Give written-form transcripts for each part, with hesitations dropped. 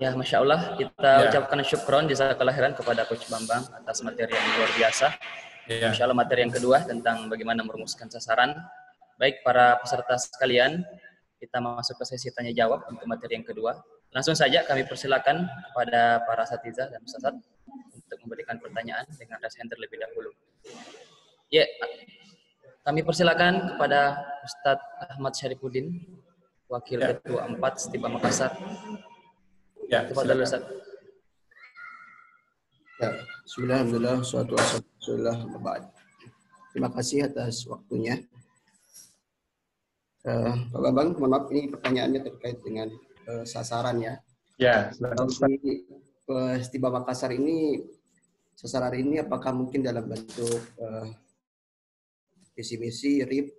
Ya, Masya Allah, kita Ya, ucapkan syukron jazakallah khairan kepada Coach Bambang atas materi yang luar biasa. Masya ya, Allah, materi yang kedua tentang bagaimana merumuskan sasaran. Baik para peserta sekalian, kita masuk ke sesi tanya jawab untuk materi yang kedua. Langsung saja kami persilakan kepada para asatidzah dan ustadzat untuk memberikan pertanyaan dengan raise hand terlebih dahulu. Ya, kami persilakan kepada Ustadz Ahmad Syarifuddin, Wakil ya, Ketua 4 Stipa Makassar. ya, Tafadhal silakan. Ustadz. Ya, Bismillahirrahmanirrahim. Suatu wassalamualaikum. Terima kasih atas waktunya. Pak Bambang, mohon maaf ini pertanyaannya terkait dengan sasaran ya. Ya, silakan Ustaz. Di Stipa Makassar ini, sasaran ini apakah mungkin dalam bentuk visi misi, RIP,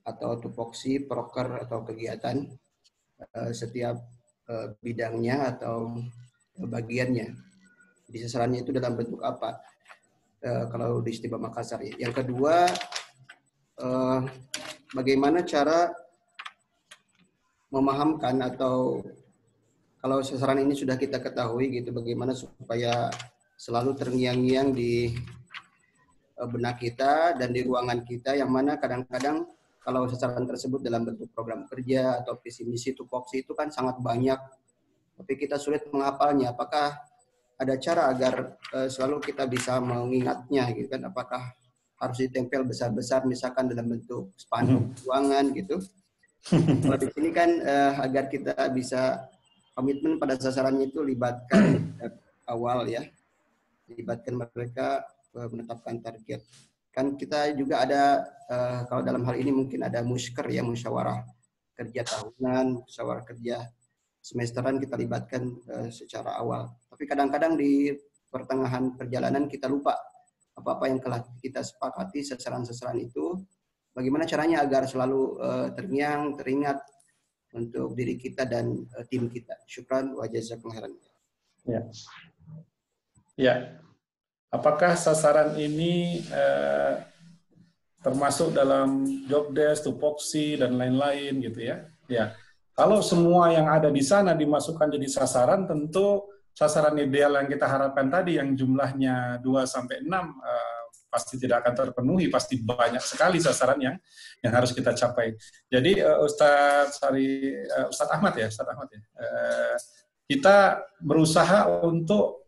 atau tupoksi, proker, atau kegiatan setiap bidangnya atau bagiannya. Di sasarannya itu dalam bentuk apa? Kalau di Stipa Makassar. Yang kedua, bagaimana cara memahamkan atau kalau sasaran ini sudah kita ketahui gitu, bagaimana supaya selalu terngiang-ngiang di benak kita dan di ruangan kita, yang mana kadang-kadang kalau sasaran tersebut dalam bentuk program kerja atau visi misi tupoksi itu kan sangat banyak, tapi kita sulit menghafalnya. Apakah ada cara agar selalu kita bisa mengingatnya gitu kan? Apakah harus ditempel besar-besar misalkan dalam bentuk spanduk ruangan gitu? Kalau di sini kan agar kita bisa komitmen pada sasarannya itu libatkan awal ya, libatkan mereka menetapkan target. Kan kita juga ada kalau dalam hal ini mungkin ada musker ya, musyawarah kerja tahunan, musyawarah kerja semesteran kita libatkan secara awal. Tapi kadang-kadang di pertengahan perjalanan kita lupa apa-apa yang telah kita sepakati sasaran-sasaran itu. Bagaimana caranya agar selalu terngiang, teringat untuk diri kita dan tim kita. Syukran wa jazakumullah khairan. Ya. Ya. Apakah sasaran ini termasuk dalam job desk, tupoksi, dan lain-lain gitu ya? Ya. Kalau semua yang ada di sana dimasukkan jadi sasaran, tentu sasaran ideal yang kita harapkan tadi yang jumlahnya 2-6 pasti tidak akan terpenuhi, pasti banyak sekali sasaran yang harus kita capai. Jadi Ustadz Ahmad ya, kita berusaha untuk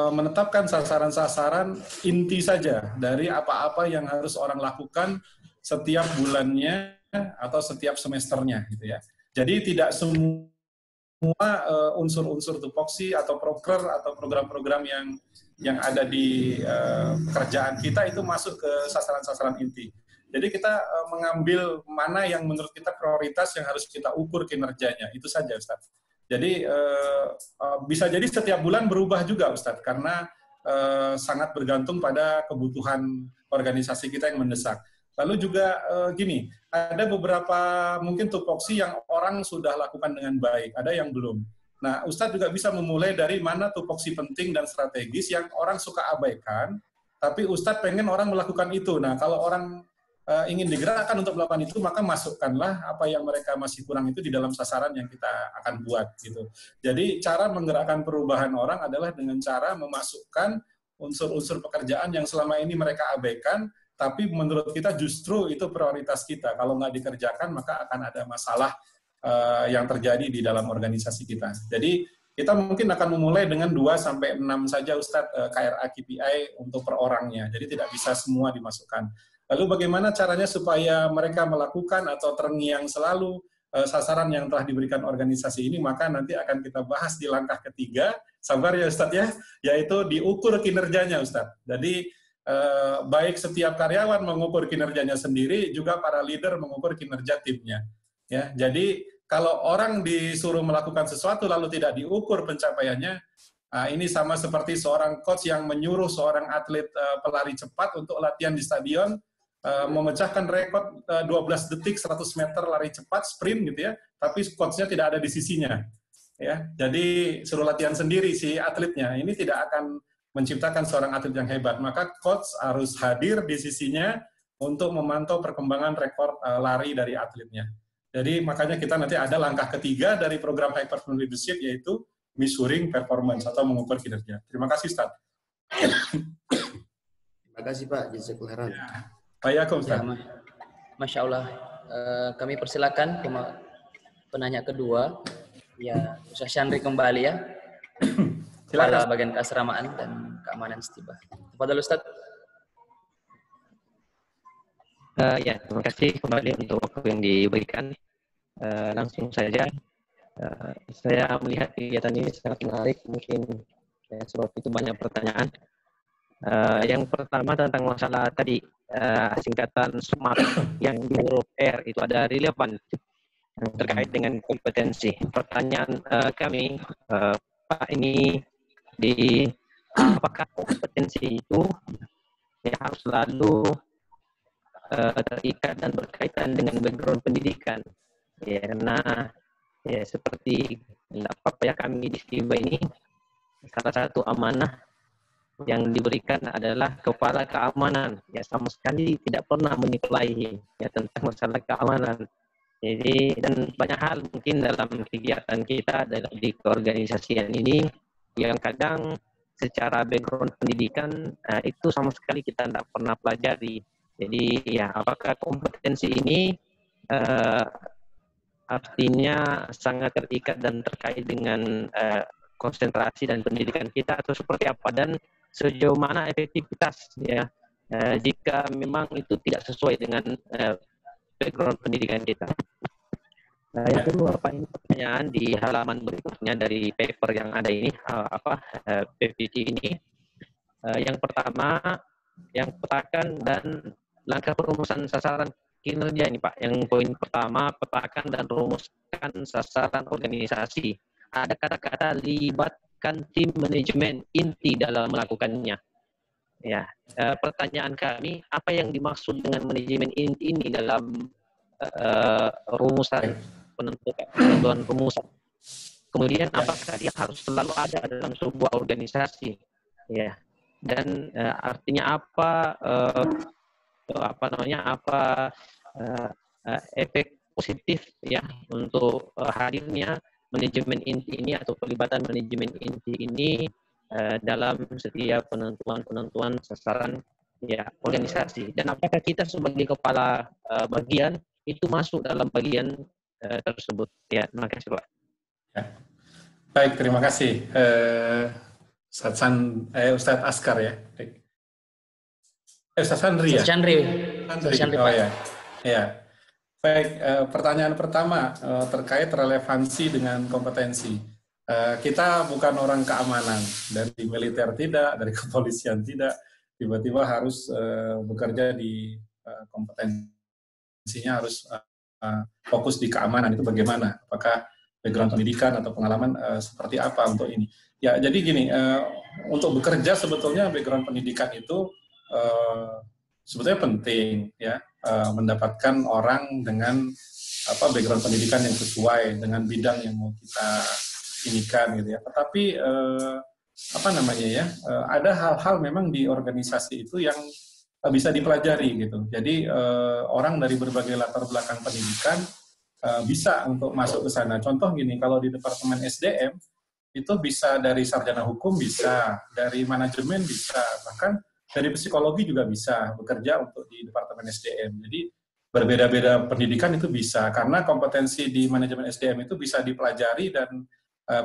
menetapkan sasaran-sasaran inti saja dari apa-apa yang harus orang lakukan setiap bulannya atau setiap semesternya gitu ya. Jadi tidak semua unsur-unsur tupoksi atau proker atau program-program yang ada di pekerjaan kita itu masuk ke sasaran-sasaran inti. Jadi kita mengambil mana yang menurut kita prioritas yang harus kita ukur kinerjanya, itu saja Ustaz. Jadi bisa jadi setiap bulan berubah juga Ustaz, karena sangat bergantung pada kebutuhan organisasi kita yang mendesak. Lalu juga gini, ada beberapa mungkin tupoksi yang orang sudah lakukan dengan baik, ada yang belum. Nah, Ustadz juga bisa memulai dari mana tupoksi penting dan strategis yang orang suka abaikan, tapi Ustadz pengen orang melakukan itu. Nah, kalau orang ingin digerakkan untuk melakukan itu, maka masukkanlah apa yang mereka masih kurang itu di dalam sasaran yang kita akan buat. Gitu. Jadi, cara menggerakkan perubahan orang adalah dengan cara memasukkan unsur-unsur pekerjaan yang selama ini mereka abaikan, tapi menurut kita justru itu prioritas kita. Kalau nggak dikerjakan, maka akan ada masalah yang terjadi di dalam organisasi kita. Jadi kita mungkin akan memulai dengan 2-6 saja Ustadz KRA KPI untuk per orangnya. Jadi tidak bisa semua dimasukkan. Lalu bagaimana caranya supaya mereka melakukan atau terngiang selalu sasaran yang telah diberikan organisasi ini, maka nanti akan kita bahas di langkah ketiga. Sabar ya Ustadz ya, yaitu diukur kinerjanya Ustadz. Jadi baik setiap karyawan mengukur kinerjanya sendiri, juga para leader mengukur kinerja timnya. Ya, jadi kalau orang disuruh melakukan sesuatu lalu tidak diukur pencapaiannya, ini sama seperti seorang coach yang menyuruh seorang atlet pelari cepat untuk latihan di stadion, memecahkan rekor 12 detik 100 meter lari cepat sprint gitu ya, tapi coachnya tidak ada di sisinya. Ya, jadi suruh latihan sendiri si atletnya, ini tidak akan menciptakan seorang atlet yang hebat. Maka coach harus hadir di sisinya untuk memantau perkembangan rekor lari dari atletnya. Jadi makanya kita nanti ada langkah ketiga dari program High Performance Leadership, yaitu measuring performance atau mengukur kinerja. Terima kasih, Ustaz. Terima kasih Pak, jazakallahu khairan. Pak Yakum, Ustaz. Ya, Masya Allah. Kami persilakan penanya kedua. Ya, Ustaz Chandri kembali ya. Kepala Bagian Keasramaan dan Keamanan Stiba. Tafadhol Ustaz. Ya, terima kasih kembali untuk waktu yang diberikan. Langsung saja, saya melihat kegiatan ini sangat menarik. Mungkin sebab itu banyak pertanyaan. Yang pertama tentang masalah tadi, singkatan SMART yang di huruf R itu ada relevan terkait dengan kompetensi. Pertanyaan kami, Pak, ini apakah kompetensi itu harus selalu terikat dan berkaitan dengan background pendidikan? Ya, karena ya seperti apa ya, kami di Stiba ini salah satu amanah yang diberikan adalah kepala keamanan. Ya, sama sekali tidak pernah meniklai ya tentang masalah keamanan. Jadi, dan banyak hal mungkin dalam kegiatan kita di keorganisasian ini yang kadang secara background pendidikan itu sama sekali kita tidak pernah pelajari. Jadi ya, apakah kompetensi ini artinya sangat terikat dan terkait dengan konsentrasi dan pendidikan kita atau seperti apa, dan sejauh mana efektivitas ya jika memang itu tidak sesuai dengan background pendidikan kita. Nah, yang kedua, Pak, ini pertanyaan di halaman berikutnya dari paper yang ada ini, PPT ini. Yang pertama, yang petakan dan langkah perumusan sasaran kinerja ini, Pak. Yang poin pertama, petakan dan rumuskan sasaran organisasi. Ada kata-kata libatkan tim manajemen inti dalam melakukannya. Ya, pertanyaan kami, apa yang dimaksud dengan manajemen inti ini dalam rumusan penentuan rumusan? Kemudian apakah dia harus selalu ada dalam sebuah organisasi? Ya, dan artinya apa? Efek positif ya untuk hadirnya manajemen inti ini atau pelibatan manajemen inti ini dalam setiap penentuan sasaran ya organisasi, dan apakah kita sebagai kepala bagian itu masuk dalam bagian tersebut ya. Terima kasih, Pak. Ya. Baik, terima kasih Ustadz Askar ya. Ustadz Chandri ya? Chandri. Oh ya. Ya. Baik, pertanyaan pertama terkait relevansi dengan kompetensi. Kita bukan orang keamanan, dari militer tidak, dari kepolisian tidak, tiba-tiba harus bekerja di kompetensinya harus fokus di keamanan. Itu bagaimana? Apakah background pendidikan atau pengalaman seperti apa untuk ini? Ya, jadi gini, untuk bekerja sebetulnya background pendidikan itu sebetulnya penting ya, mendapatkan orang dengan background pendidikan yang sesuai dengan bidang yang mau kita inikan gitu ya. Tetapi ada hal-hal memang di organisasi itu yang bisa dipelajari gitu. Jadi orang dari berbagai latar belakang pendidikan bisa untuk masuk ke sana. Contoh gini, kalau di Departemen SDM itu bisa dari sarjana hukum, bisa dari manajemen, bisa bahkan dari psikologi juga bisa bekerja untuk di Departemen SDM. Jadi berbeda-beda pendidikan itu bisa, karena kompetensi di manajemen SDM itu bisa dipelajari dan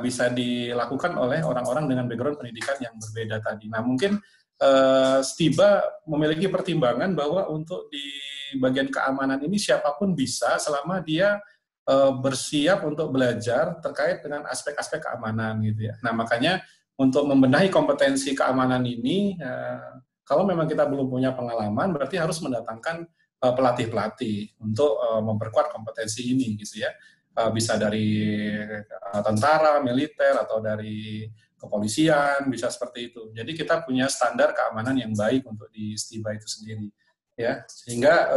bisa dilakukan oleh orang-orang dengan background pendidikan yang berbeda tadi. Nah, mungkin Stiba memiliki pertimbangan bahwa untuk di bagian keamanan ini siapapun bisa selama dia bersiap untuk belajar terkait dengan aspek-aspek keamanan gitu ya. Nah, makanya untuk membenahi kompetensi keamanan ini, kalau memang kita belum punya pengalaman, berarti harus mendatangkan pelatih-pelatih untuk memperkuat kompetensi ini, gitu ya. Bisa dari tentara, militer, atau dari kepolisian, bisa seperti itu. Jadi kita punya standar keamanan yang baik untuk di Stiba itu sendiri, ya. Sehingga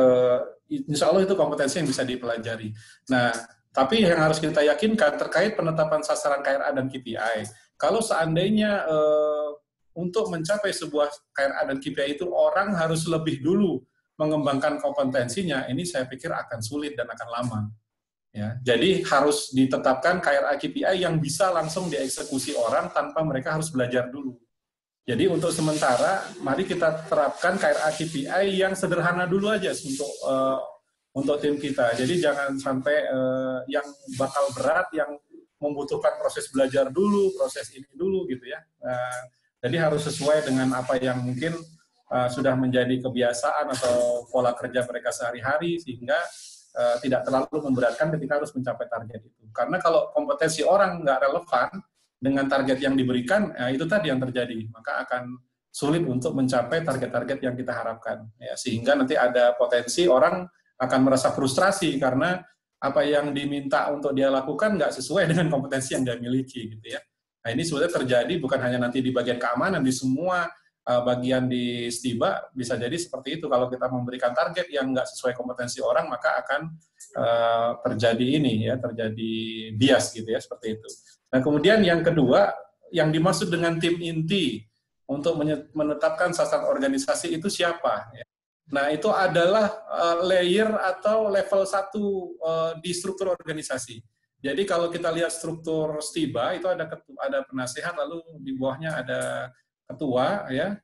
insya Allah itu kompetensi yang bisa dipelajari. Nah, tapi yang harus kita yakinkan terkait penetapan sasaran KRA dan KPI. Kalau seandainya untuk mencapai sebuah KRA dan KPI itu orang harus lebih dulu mengembangkan kompetensinya, ini saya pikir akan sulit dan akan lama. Ya, jadi harus ditetapkan KRA KPI yang bisa langsung dieksekusi orang tanpa mereka harus belajar dulu. Jadi untuk sementara, mari kita terapkan KRA KPI yang sederhana dulu aja untuk tim kita. Jadi jangan sampai yang bakal berat, yang membutuhkan proses belajar dulu, proses ini dulu gitu ya. Jadi harus sesuai dengan apa yang mungkin sudah menjadi kebiasaan atau pola kerja mereka sehari-hari, sehingga tidak terlalu memberatkan ketika harus mencapai target itu. Karena kalau kompetensi orang nggak relevan dengan target yang diberikan, itu tadi yang terjadi. Maka akan sulit untuk mencapai target-target yang kita harapkan. Ya, sehingga nanti ada potensi orang akan merasa frustrasi karena apa yang diminta untuk dia lakukan nggak sesuai dengan kompetensi yang dia miliki, gitu ya. Nah, ini sebenarnya terjadi bukan hanya nanti di bagian keamanan, di semua bagian di STIBA bisa jadi seperti itu. Kalau kita memberikan target yang nggak sesuai kompetensi orang, maka akan terjadi terjadi bias gitu ya, seperti itu. Nah, kemudian yang kedua, yang dimaksud dengan tim inti untuk menetapkan sasaran organisasi itu siapa? Nah, itu adalah layer atau level 1 di struktur organisasi. Jadi kalau kita lihat struktur STIBA itu ada penasehat, lalu di bawahnya ada ketua ya,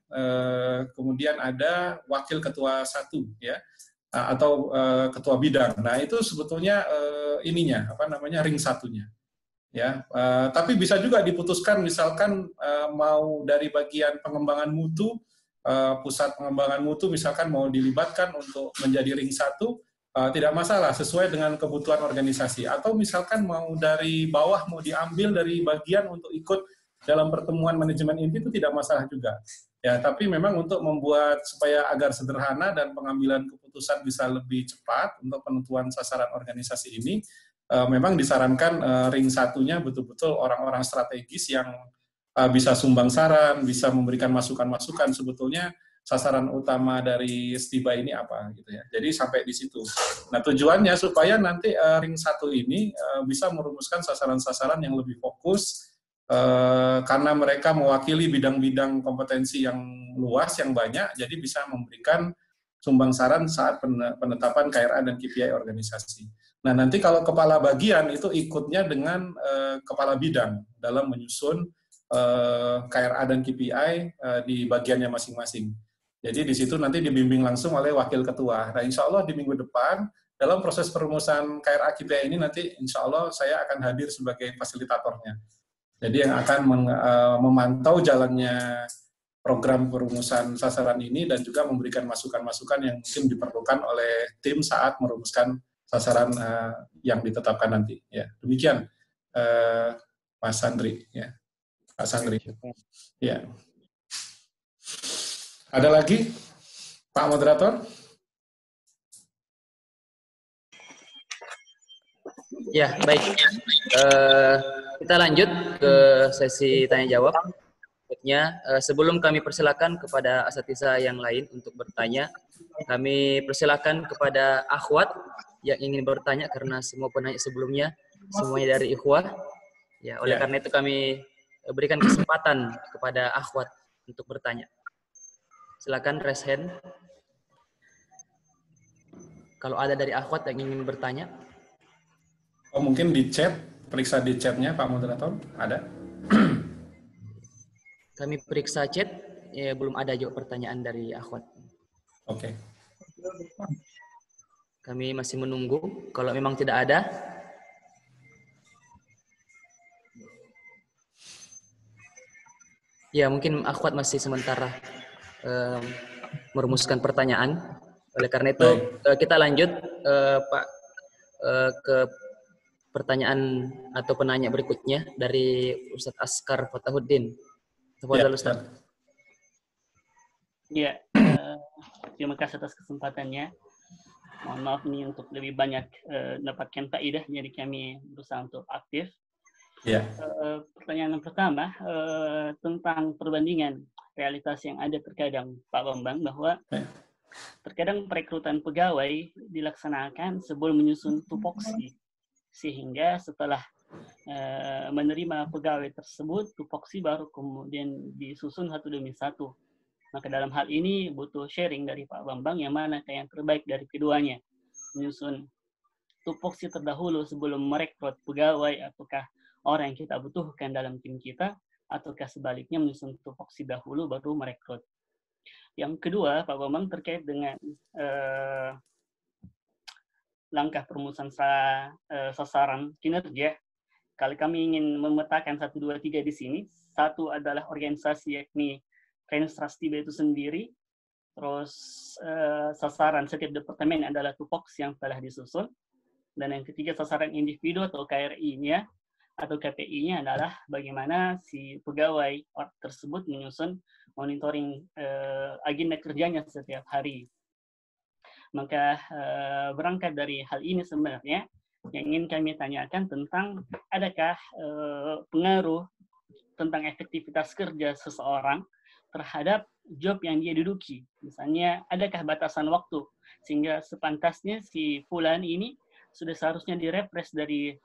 kemudian ada wakil ketua 1 ya, atau ketua bidang. Nah, itu sebetulnya ring satunya ya. Tapi bisa juga diputuskan misalkan mau dari bagian pengembangan mutu, pusat pengembangan mutu misalkan mau dilibatkan untuk menjadi ring 1, tidak masalah, sesuai dengan kebutuhan organisasi. Atau misalkan mau dari bawah, mau diambil dari bagian untuk ikut dalam pertemuan manajemen inti, itu tidak masalah juga. Ya, tapi memang untuk membuat supaya agar sederhana dan pengambilan keputusan bisa lebih cepat untuk penentuan sasaran organisasi ini, memang disarankan ring 1-nya betul-betul orang-orang strategis yang bisa sumbang saran, bisa memberikan masukan-masukan sebetulnya sasaran utama dari STIBA ini apa gitu ya. Jadi sampai di situ. Nah, tujuannya supaya nanti ring 1 ini bisa merumuskan sasaran-sasaran yang lebih fokus, karena mereka mewakili bidang-bidang kompetensi yang luas, yang banyak, jadi bisa memberikan sumbang saran saat penetapan KRA dan KPI organisasi. Nah, nanti kalau kepala bagian itu ikutnya dengan kepala bidang dalam menyusun KRA dan KPI di bagiannya masing-masing. Jadi di situ nanti dibimbing langsung oleh wakil ketua. Nah, insya Allah di minggu depan, dalam proses perumusan KRA KPI ini nanti insya Allah saya akan hadir sebagai fasilitatornya. Jadi yang akan memantau jalannya program perumusan sasaran ini dan juga memberikan masukan-masukan yang mungkin diperlukan oleh tim saat merumuskan sasaran yang ditetapkan nanti. Ya, demikian, Mas Sandri. Ya, Pak Sandri. Ya. Ada lagi, Pak Moderator? Ya, baik. Kita lanjut ke sesi tanya jawab. Berikutnya, sebelum kami persilakan kepada asatidzah yang lain untuk bertanya, kami persilakan kepada akhwat yang ingin bertanya karena semua penanya sebelumnya semuanya dari ikhwah. Ya, oleh karena itu kami berikan kesempatan kepada akhwat untuk bertanya. Silakan raise hand. Kalau ada dari akhwat yang ingin bertanya. Oh, mungkin di chat, periksa di chatnya Pak Moderator, ada? Kami periksa chat, ya, belum ada juga pertanyaan dari akhwat. Oke. Kami masih menunggu. Kalau memang tidak ada, ya mungkin akhwat masih sementara merumuskan pertanyaan. Oleh karena itu kita lanjut Pak ke pertanyaan atau penanya berikutnya dari Ustadz Askar Fatahuddin. Tafadhal Ustadz. Ya, terima kasih atas kesempatannya. Mohon maaf nih untuk lebih banyak dapatkan faedah, jadi kami berusaha untuk aktif. Ya. Pertanyaan yang pertama tentang perbandingan realitas yang ada terkadang Pak Bambang, bahwa terkadang perekrutan pegawai dilaksanakan sebelum menyusun tupoksi, sehingga setelah menerima pegawai tersebut, tupoksi baru kemudian disusun satu demi satu. Maka dalam hal ini butuh sharing dari Pak Bambang yang mana yang terbaik dari keduanya, menyusun tupoksi terdahulu sebelum merekrut pegawai ataukah orang yang kita butuhkan dalam tim kita, ataukah sebaliknya menyusun tupoksi dahulu baru merekrut. Yang kedua, Pak Bambang, terkait dengan langkah perumusan sasaran kinerja. Kalau kami ingin memetakan 1, 2, 3 di sini, satu adalah organisasi, yakni Renstrastiva itu sendiri. Terus sasaran setiap departemen adalah tupoksi yang telah disusun. Dan yang ketiga, sasaran individu atau KRI-nya atau KPI-nya adalah bagaimana si pegawai tersebut menyusun monitoring agenda kerjanya setiap hari. Maka berangkat dari hal ini sebenarnya yang ingin kami tanyakan tentang adakah pengaruh tentang efektivitas kerja seseorang terhadap job yang dia duduki. Misalnya, adakah batasan waktu sehingga sepantasnya si fulan ini sudah seharusnya direpres dari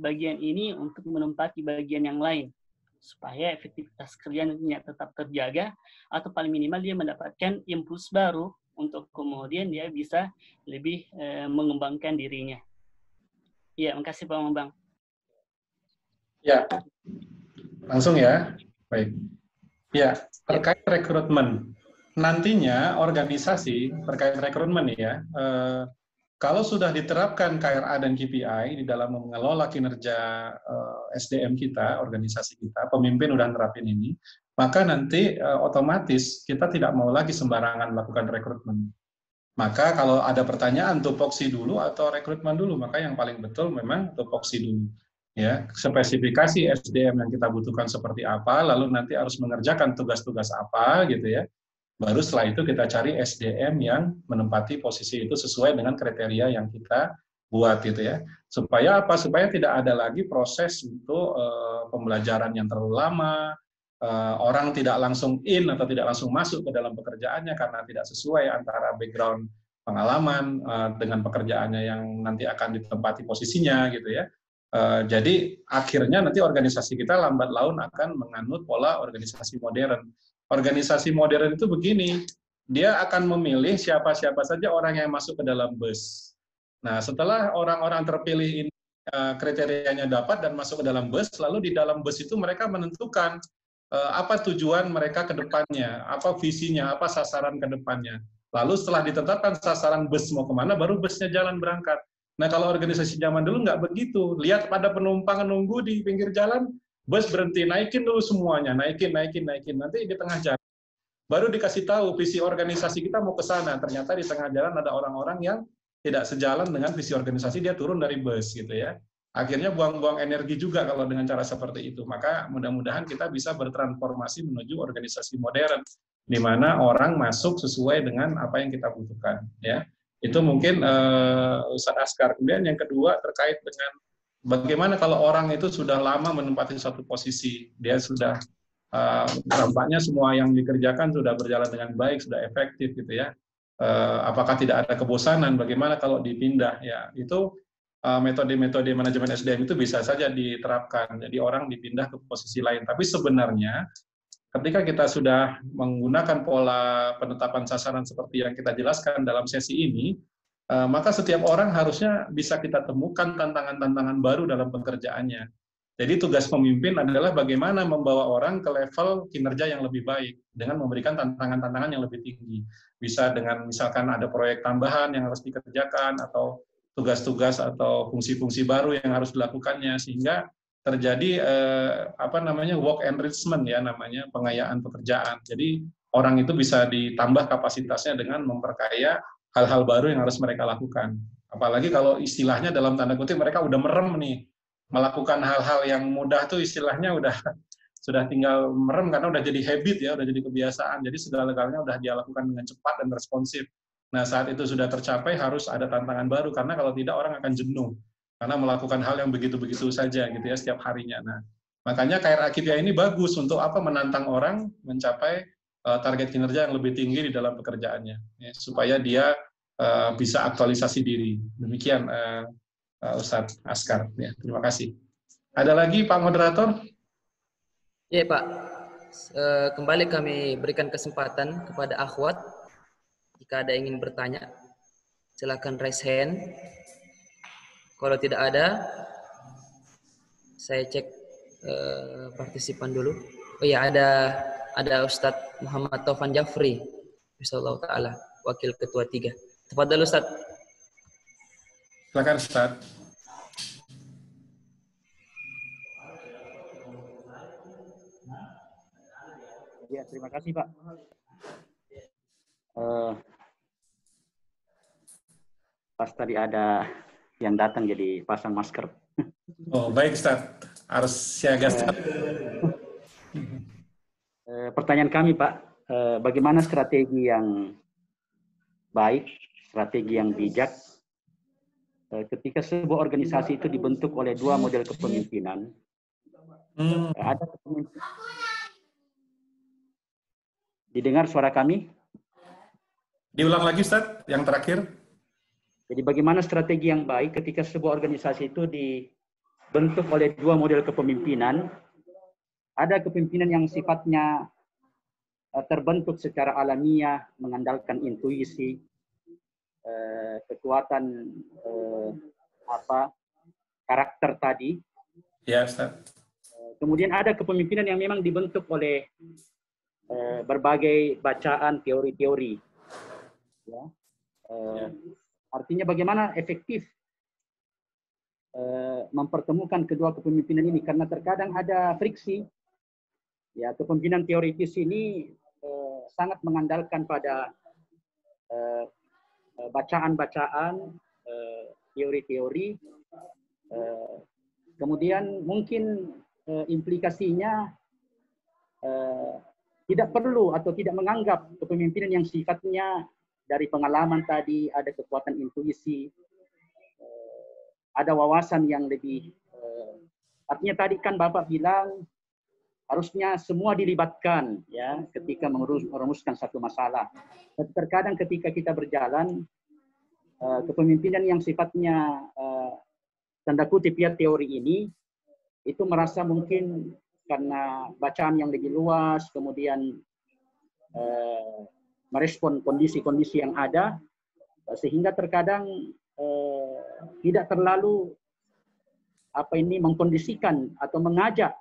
bagian ini untuk menempati bagian yang lain supaya efektivitas kerjanya tetap terjaga, atau paling minimal dia mendapatkan impuls baru untuk kemudian dia bisa lebih mengembangkan dirinya. Ya, makasih Pak Bambang. Ya, langsung ya. Baik. Ya, terkait rekrutmen. Nantinya organisasi terkait rekrutmen ya, kalau sudah diterapkan KRA dan KPI di dalam mengelola kinerja SDM kita, organisasi kita, pemimpin udah nerapin ini, maka nanti otomatis kita tidak mau lagi sembarangan melakukan rekrutmen. Maka kalau ada pertanyaan, tupoksi dulu atau rekrutmen dulu, maka yang paling betul memang tupoksi dulu. Ya, spesifikasi SDM yang kita butuhkan seperti apa, lalu nanti harus mengerjakan tugas-tugas apa, gitu ya. Baru setelah itu kita cari SDM yang menempati posisi itu sesuai dengan kriteria yang kita buat, gitu ya. Supaya apa? Supaya tidak ada lagi proses untuk pembelajaran yang terlalu lama, orang tidak langsung in atau tidak langsung masuk ke dalam pekerjaannya karena tidak sesuai antara background pengalaman dengan pekerjaannya yang nanti akan ditempati posisinya, gitu ya. Jadi akhirnya nanti organisasi kita lambat laun akan menganut pola organisasi modern. Organisasi modern itu begini, dia akan memilih siapa-siapa saja orang yang masuk ke dalam bus. Nah, setelah orang-orang terpilih ini kriterianya dapat dan masuk ke dalam bus, lalu di dalam bus itu mereka menentukan apa tujuan mereka ke depannya, apa visinya, apa sasaran ke depannya. Lalu setelah ditetapkan sasaran bus mau kemana, baru busnya jalan berangkat. Nah, kalau organisasi zaman dulu nggak begitu. Lihat pada penumpang nunggu di pinggir jalan, bus berhenti, naikin dulu semuanya, naikin. Nanti di tengah jalan, baru dikasih tahu visi organisasi kita mau ke sana. Ternyata di tengah jalan ada orang-orang yang tidak sejalan dengan visi organisasi, dia turun dari bus, gitu ya. Akhirnya buang-buang energi juga kalau dengan cara seperti itu. Maka mudah-mudahan kita bisa bertransformasi menuju organisasi modern, di mana orang masuk sesuai dengan apa yang kita butuhkan, ya. Itu mungkin Ustadz Askar. Kemudian yang kedua terkait dengan bagaimana kalau orang itu sudah lama menempati satu posisi, dia sudah tampaknya semua yang dikerjakan sudah berjalan dengan baik, sudah efektif, gitu ya. Apakah tidak ada kebosanan? Bagaimana kalau dipindah? Ya, itu metode-metode manajemen SDM itu bisa saja diterapkan. Jadi orang dipindah ke posisi lain. Tapi sebenarnya ketika kita sudah menggunakan pola penetapan sasaran seperti yang kita jelaskan dalam sesi ini, maka setiap orang harusnya bisa kita temukan tantangan-tantangan baru dalam pekerjaannya. Jadi tugas pemimpin adalah bagaimana membawa orang ke level kinerja yang lebih baik dengan memberikan tantangan-tantangan yang lebih tinggi. Bisa dengan misalkan ada proyek tambahan yang harus dikerjakan atau tugas-tugas atau fungsi-fungsi baru yang harus dilakukannya, sehingga terjadi work enrichment, ya, namanya pengayaan pekerjaan. Jadi orang itu bisa ditambah kapasitasnya dengan memperkaya hal-hal baru yang harus mereka lakukan. Apalagi kalau istilahnya dalam tanda kutip mereka udah merem nih, melakukan hal-hal yang mudah tuh istilahnya sudah tinggal merem karena udah jadi habit, ya, udah jadi kebiasaan. Jadi segala-galanya udah dia lakukan dengan cepat dan responsif. Nah, saat itu sudah tercapai harus ada tantangan baru, karena kalau tidak orang akan jenuh karena melakukan hal yang begitu-begitu saja, gitu ya, setiap harinya. Nah, makanya KRA KPI ini bagus untuk apa? Menantang orang mencapai target kinerja yang lebih tinggi di dalam pekerjaannya, ya, supaya dia bisa aktualisasi diri. Demikian Ustadz Askar. Ya, terima kasih. Ada lagi Pak Moderator? Iya Pak, kembali kami berikan kesempatan kepada akhwat. Jika ada yang ingin bertanya, silakan raise hand. Kalau tidak ada, saya cek partisipan dulu. Oh ya, ada Ustadz Muhammad Taufan Jafri, insyaallah taala, wakil ketua 3. Tafadhal Ustadz. Silakan Ustadz. Ya, terima kasih Pak. Pas tadi ada yang datang jadi pasang masker. Oh, baik Ustadz. Harus siaga. Pertanyaan kami Pak, bagaimana strategi yang baik, strategi yang bijak ketika sebuah organisasi itu dibentuk oleh 2 model kepemimpinan? Ada kepemimpinan. Didengar suara kami? Diulang lagi Ustadz, yang terakhir. Jadi bagaimana strategi yang baik ketika sebuah organisasi itu dibentuk oleh 2 model kepemimpinan? Ada kepemimpinan yang sifatnya terbentuk secara alamiah, mengandalkan intuisi, kekuatan karakter tadi. Ya, Ustaz. Kemudian ada kepemimpinan yang memang dibentuk oleh berbagai bacaan teori-teori. Ya. Artinya bagaimana efektif mempertemukan kedua kepemimpinan ini, karena terkadang ada friksi. Ya, kepemimpinan teoritis ini sangat mengandalkan pada bacaan-bacaan, teori-teori. Kemudian mungkin implikasinya tidak perlu atau tidak menganggap kepemimpinan yang sifatnya dari pengalaman tadi, ada kekuatan intuisi, ada wawasan yang lebih, artinya tadi kan Bapak bilang harusnya semua dilibatkan ya ketika merumuskan satu masalah. Terkadang ketika kita berjalan, kepemimpinan yang sifatnya tanda kutip ya teori ini, itu merasa mungkin karena bacaan yang lebih luas, kemudian merespon kondisi-kondisi yang ada, sehingga terkadang tidak terlalu mengkondisikan atau mengajak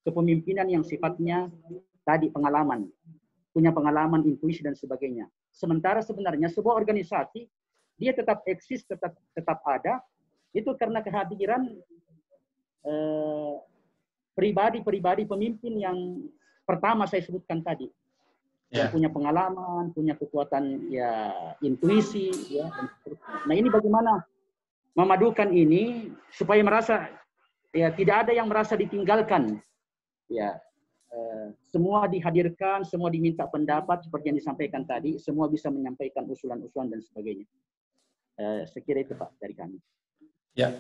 kepemimpinan yang sifatnya tadi pengalaman, punya pengalaman, intuisi dan sebagainya. Sementara sebenarnya sebuah organisasi dia tetap eksis, tetap ada, itu karena kehadiran pribadi-pribadi pemimpin yang pertama saya sebutkan tadi. Yang punya pengalaman, punya kekuatan ya intuisi ya. Nah, ini bagaimana memadukan ini supaya merasa ya tidak ada yang merasa ditinggalkan. Ya, semua dihadirkan, semua diminta pendapat seperti yang disampaikan tadi, semua bisa menyampaikan usulan-usulan dan sebagainya. Sekira itu Pak dari kami. Ya,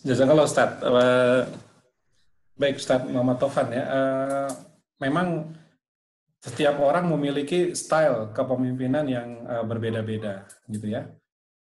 jazakallah Ustaz. Baik Ustaz Muhammad Taufan ya. Memang setiap orang memiliki style kepemimpinan yang berbeda-beda, gitu ya.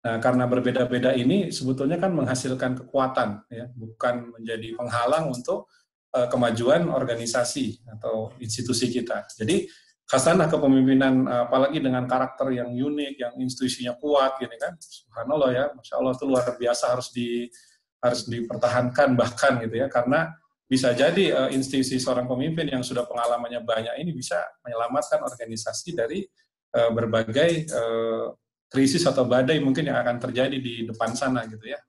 Nah, karena berbeda-beda ini sebetulnya kan menghasilkan kekuatan, ya, bukan menjadi penghalang untuk kemajuan organisasi atau institusi kita. Jadi khasanah kepemimpinan, apalagi dengan karakter yang unik, yang institusinya kuat, gini kan, subhanallah ya, masya Allah itu luar biasa, harus dipertahankan bahkan gitu ya, karena bisa jadi institusi seorang pemimpin yang sudah pengalamannya banyak ini bisa menyelamatkan organisasi dari berbagai krisis atau badai mungkin yang akan terjadi di depan sana gitu ya,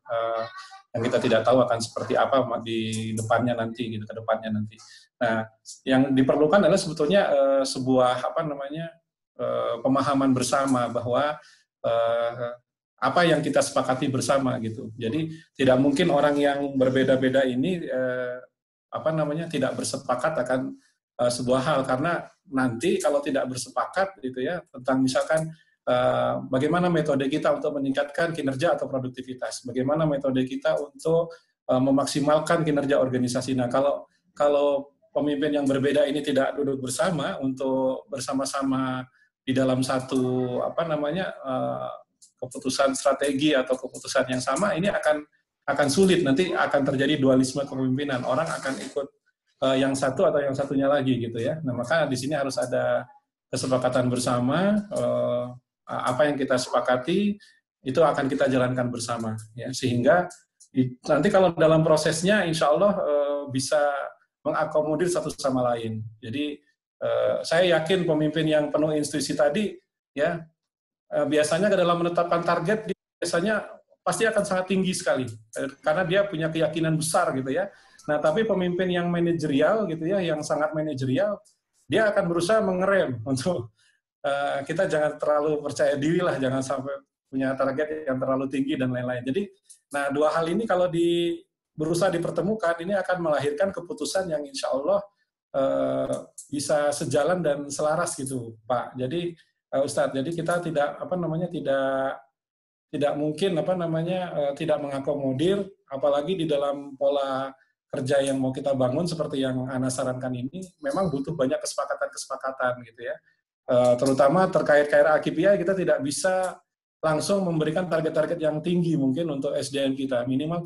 yang kita tidak tahu akan seperti apa di depannya nanti gitu, ke depannya nanti. Nah, yang diperlukan adalah sebetulnya sebuah pemahaman bersama bahwa apa yang kita sepakati bersama gitu. Jadi tidak mungkin orang yang berbeda-beda ini tidak bersepakat akan sebuah hal, karena nanti kalau tidak bersepakat gitu ya tentang misalkan bagaimana metode kita untuk meningkatkan kinerja atau produktivitas, bagaimana metode kita untuk memaksimalkan kinerja organisasi. Nah, kalau pemimpin yang berbeda ini tidak duduk bersama untuk bersama-sama di dalam satu keputusan strategi atau keputusan yang sama, ini akan sulit, nanti akan terjadi dualisme kepemimpinan. Orang akan ikut yang satu atau yang satunya lagi gitu ya. Nah, maka di sini harus ada kesepakatan bersama, apa yang kita sepakati itu akan kita jalankan bersama, ya, sehingga nanti kalau dalam prosesnya insya Allah bisa mengakomodir satu sama lain. Jadi saya yakin pemimpin yang penuh intuisi tadi, ya, biasanya dalam menetapkan target biasanya pasti akan sangat tinggi sekali karena dia punya keyakinan besar gitu ya. Nah, tapi pemimpin yang manajerial gitu ya, yang sangat manajerial, dia akan berusaha mengerem untuk kita jangan terlalu percaya diri lah, jangan sampai punya target yang terlalu tinggi dan lain-lain. Jadi, nah, dua hal ini kalau berusaha dipertemukan, ini akan melahirkan keputusan yang insya Allah bisa sejalan dan selaras gitu, Pak. Jadi, Ustadz, jadi kita tidak tidak mungkin tidak mengakomodir, apalagi di dalam pola kerja yang mau kita bangun seperti yang Ana sarankan ini, memang butuh banyak kesepakatan-kesepakatan gitu ya. Terutama terkait KRA KPI, kita tidak bisa langsung memberikan target-target yang tinggi mungkin untuk SDM kita. Minimal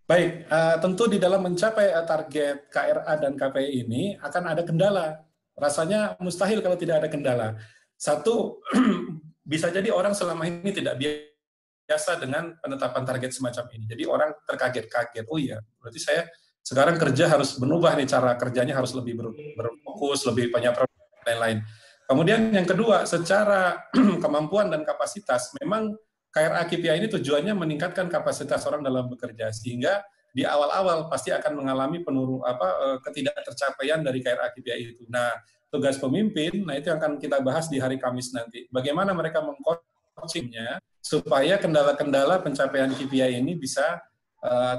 baik, tentu di dalam mencapai target KRA dan KPI ini akan ada kendala. Rasanya mustahil kalau tidak ada kendala. Satu, bisa jadi orang selama ini tidak biasa dengan penetapan target semacam ini. Jadi orang terkaget-kaget, oh iya, berarti saya sekarang kerja harus berubah nih, cara kerjanya harus lebih berfokus, lebih banyak produk, dan lain-lain. Kemudian yang kedua, secara kemampuan dan kapasitas, memang KRA KPI ini tujuannya meningkatkan kapasitas orang dalam bekerja, sehingga di awal-awal pasti akan mengalami ketidaktercapaian dari KRA KPI itu. Nah, tugas pemimpin, nah itu yang akan kita bahas di hari Kamis nanti. Bagaimana mereka meng-coachingnya supaya kendala-kendala pencapaian KPI ini bisa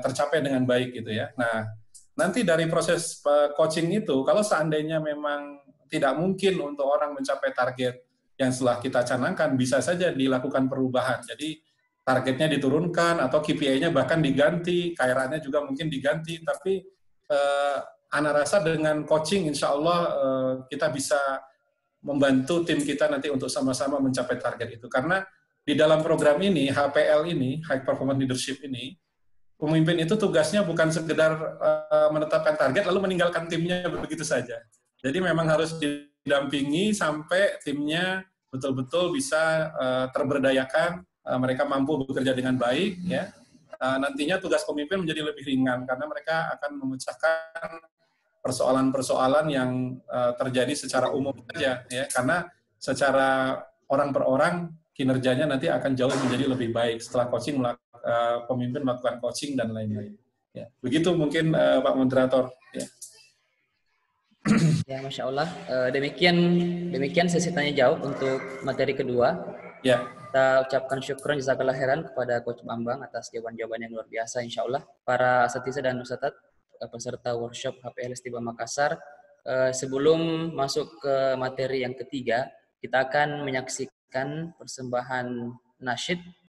tercapai dengan baik gitu ya. Nah, nanti dari proses coaching itu, kalau seandainya memang tidak mungkin untuk orang mencapai target yang setelah kita canangkan, bisa saja dilakukan perubahan. Jadi targetnya diturunkan atau KPI-nya bahkan diganti, KRA-nya juga mungkin diganti. Tapi Ana rasa dengan coaching, insya Allah kita bisa membantu tim kita nanti untuk sama-sama mencapai target itu. Karena di dalam program ini, HPL ini, High Performance Leadership ini, pemimpin itu tugasnya bukan sekedar menetapkan target lalu meninggalkan timnya begitu saja. Jadi memang harus didampingi sampai timnya betul-betul bisa terberdayakan, mereka mampu bekerja dengan baik, ya. Nantinya tugas pemimpin menjadi lebih ringan karena mereka akan memecahkan persoalan-persoalan yang terjadi secara umum saja, ya. Karena secara orang per orang kinerjanya nanti akan jauh menjadi lebih baik setelah coaching, pemimpin melakukan coaching dan lain-lain. Ya. Begitu mungkin Pak Moderator. Ya. Ya, Masya Allah. Demikian sesi tanya jawab untuk materi kedua. Ya. Kita ucapkan syukur jazakallah khairan kepada Coach Bambang atas jawaban-jawaban yang luar biasa, insya Allah. Para asatidzah dan ustadzat peserta workshop HPL Istiba Makassar, sebelum masuk ke materi yang ketiga, kita akan menyaksikan persembahan nasyid